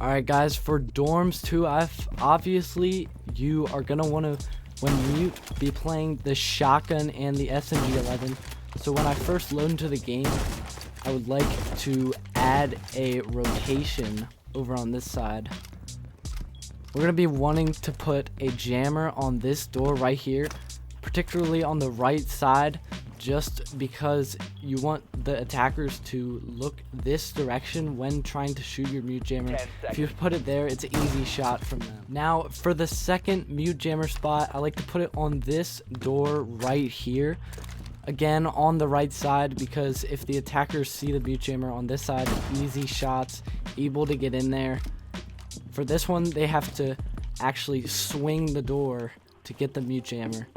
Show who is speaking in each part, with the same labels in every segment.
Speaker 1: Alright guys, for dorms 2F, obviously you are going to want to, when mute, be playing the shotgun and the SMG-11. So when I first load into the game, I would like to add a rotation over on this side. We're going to be wanting to put a jammer on this door right here, particularly on the right side, just because you want the attackers to look this direction when trying to shoot your mute jammer. If you put it there, it's an easy shot from them. Now, for the second mute jammer spot, I like to put it on this door right here. Again, on the right side, because if the attackers see the mute jammer on this side, easy shots, able to get in there. For this one, they have to actually swing the door to get the mute jammer.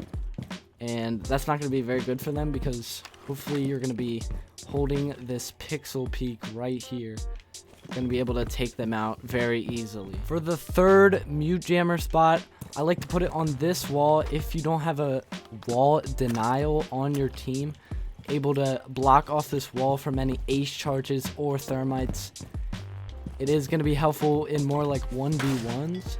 Speaker 1: And that's not going to be very good for them, because hopefully you're going to be holding this pixel peak right here. You're going to be able to take them out very easily. For the third mute jammer spot, I like to put it on this wall if you don't have a wall denial on your team. Able to block off this wall from any ace charges or thermites. It is going to be helpful in more like 1v1s.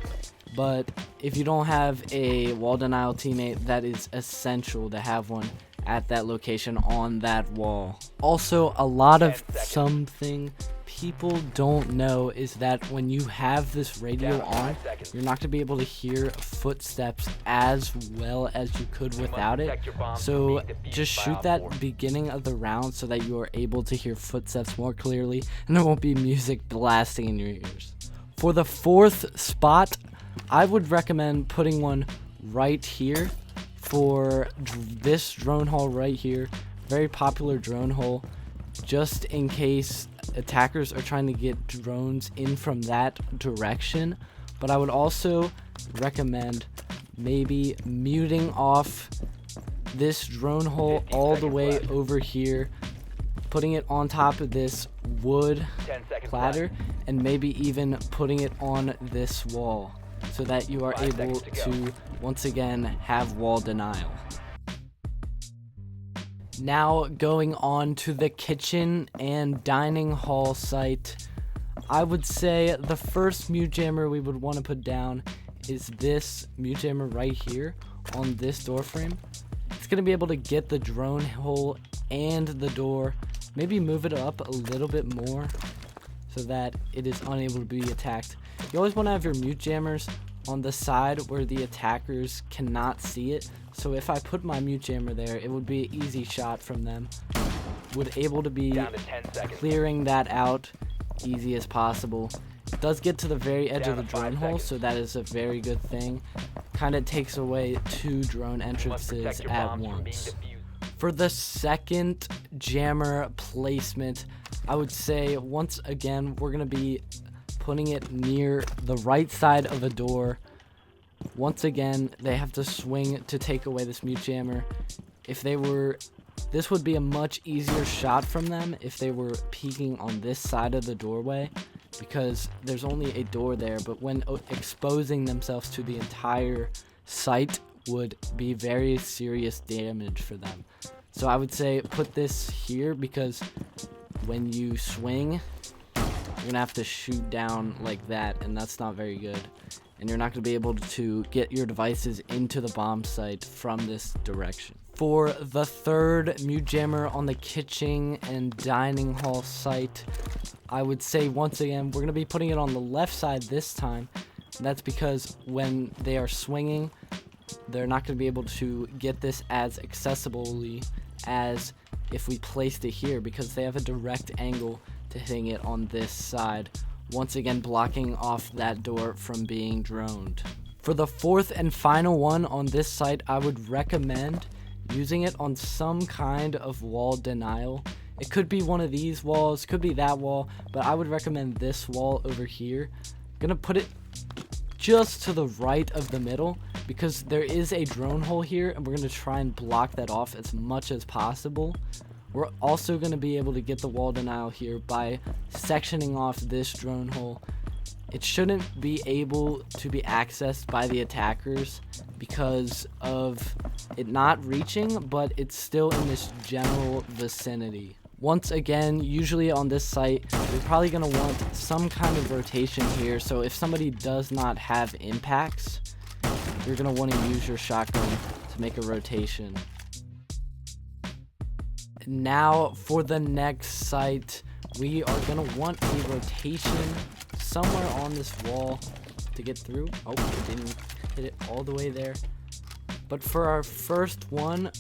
Speaker 1: But if you don't have a wall denial teammate, that is essential to have one at that location on that wall. Also, a lot of something people don't know is that when you have this radio on, you're not going to be able to hear footsteps as well as you could without it. So just shoot that beginning of the round so that you are able to hear footsteps more clearly and there won't be music blasting in your ears. For the fourth spot, I would recommend putting one right here for this drone hole right here. Very popular drone hole, just in case attackers are trying to get drones in from that direction. But I would also recommend maybe muting off this drone hole all the way over here, putting it on top of this wood platter, and maybe even putting it on this wall, so that you are able to once again have wall denial. Now going on to the kitchen and dining hall site, I would say the first mute jammer we would want to put down is this mute jammer right here on this door frame. It's going to be able to get the drone hole and the door, maybe move it up a little bit more so that it is unable to be attacked. You always want to have your mute jammers on the side where the attackers cannot see it. So if I put my mute jammer there, it would be an easy shot from them. Would able to be clearing that out easy as possible. It does get to the very edge of the drone hole, so that is a very good thing. Kind of takes away 2 drone entrances at once. For the second jammer placement, I would say once again we're going to be putting it near the right side of a door. Once again, they have to swing to take away this mute jammer. This would be a much easier shot from them if they were peeking on this side of the doorway, because there's only a door there, but when exposing themselves to the entire site would be very serious damage for them. So I would say put this here, because when you swing, you're gonna have to shoot down like that, and that's not very good. And you're not gonna be able to get your devices into the bomb site from this direction. For the third mute jammer on the kitchen and dining hall site, I would say once again we're gonna be putting it on the left side this time. And that's because when they are swinging, they're not gonna be able to get this as accessibly as if we placed it here, because they have a direct angle to hitting it on this side, once again blocking off that door from being droned. For the fourth and final one on this site, I would recommend using it on some kind of wall denial. It could be one of these walls, could be that wall, but I would recommend this wall over here. I'm gonna put it just to the right of the middle, because there is a drone hole here, and we're gonna try and block that off as much as possible. We're also going to be able to get the wall denial here by sectioning off this drone hole. It shouldn't be able to be accessed by the attackers because of it not reaching, but it's still in this general vicinity. Once again, usually on this site, you're probably going to want some kind of rotation here. So if somebody does not have impacts, you're going to want to use your shotgun to make a rotation. Now for the next site, we are going to want a rotation somewhere on this wall to get through. Oh, it didn't hit it all the way there. But for our first one,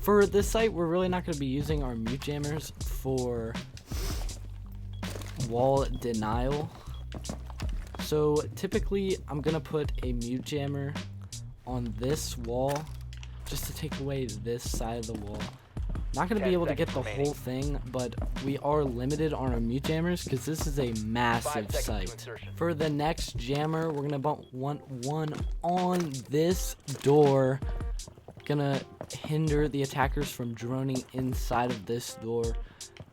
Speaker 1: for this site, we're really not going to be using our mute jammers for wall denial. So typically, I'm going to put a mute jammer on this wall just to take away this side of the wall. Not going to be able to get the whole thing, but we are limited on our mute jammers because this is a massive site. For the next jammer, we're going to want one on this door. Gonna hinder the attackers from droning inside of this door.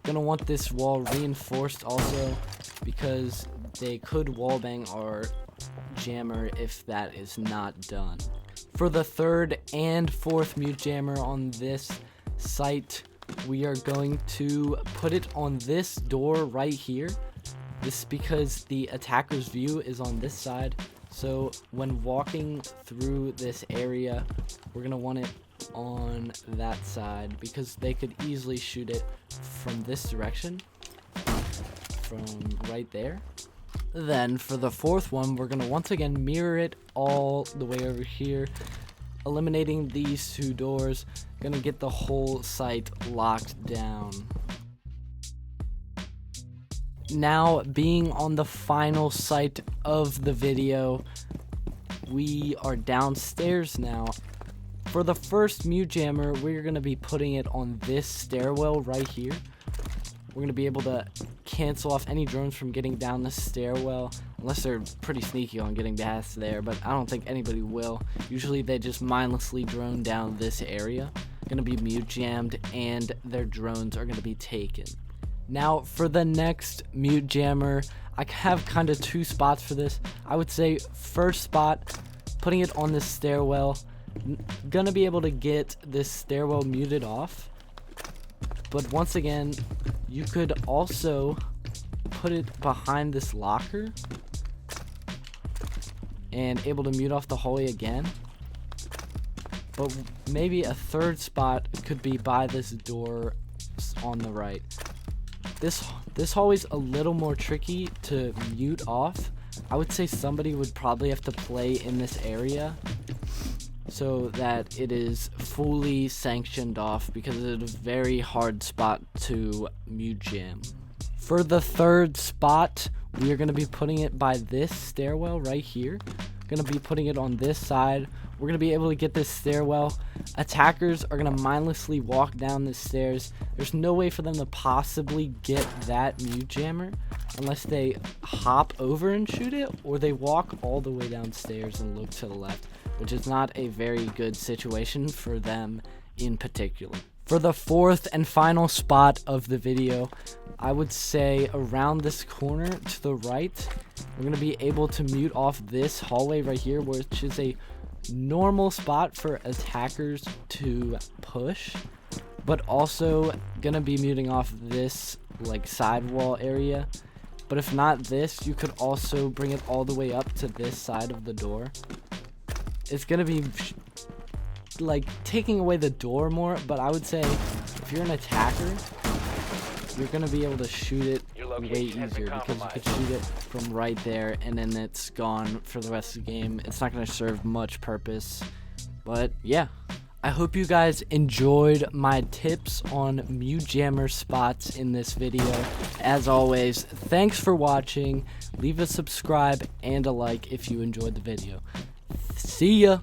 Speaker 1: Gonna want this wall reinforced also because they could wallbang our jammer if that is not done. For the third and fourth mute jammer on this site, we are going to put it on this door right here. This is because the attacker's view is on this side. So when walking through this area, we're going to want it on that side because they could easily shoot it from this direction, from right there. Then for the fourth one, we're going to once again mirror it all the way over here, eliminating these two doors. Going to get the whole site locked down. Now, being on the final site of the video, we are downstairs now. For the first mute jammer, we're going to be putting it on this stairwell right here. We're going to be able to cancel off any drones from getting down the stairwell, unless they're pretty sneaky on getting past there, but I don't think anybody will. Usually they just mindlessly drone down this area. Going to be mute jammed, and their drones are going to be taken. Now for the next mute jammer, I have kind of two spots for this. I would say first spot, putting it on this stairwell. Gonna be able to get this stairwell muted off. But once again, you could also put it behind this locker and able to mute off the hallway again. But maybe a third spot could be by this door on the right. This hallway's a little more tricky to mute off. I would say somebody would probably have to play in this area so that it is fully sanctioned off because it is a very hard spot to mute jam. For the third spot, we are going to be putting it by this stairwell right here. Going to be putting it on this side. We're going to be able to get this stairwell. Attackers are going to mindlessly walk down the stairs. There's no way for them to possibly get that mute jammer unless they hop over and shoot it, or they walk all the way downstairs and look to the left, which is not a very good situation for them in particular. For the fourth and final spot of the video, I would say around this corner to the right, we're going to be able to mute off this hallway right here, which is a normal spot for attackers to push, but also going to be muting off this like sidewall area. But if not this, you could also bring it all the way up to this side of the door. It's going to be like taking away the door more, but I would say if you're an attacker, you're going to be able to shoot it way easier because you could shoot it from right there and then it's gone for the rest of the game. It's not going to serve much purpose. But yeah, I hope you guys enjoyed my tips on mute jammer spots in this video. As always, thanks for watching. Leave a subscribe and a like if you enjoyed the video. See ya!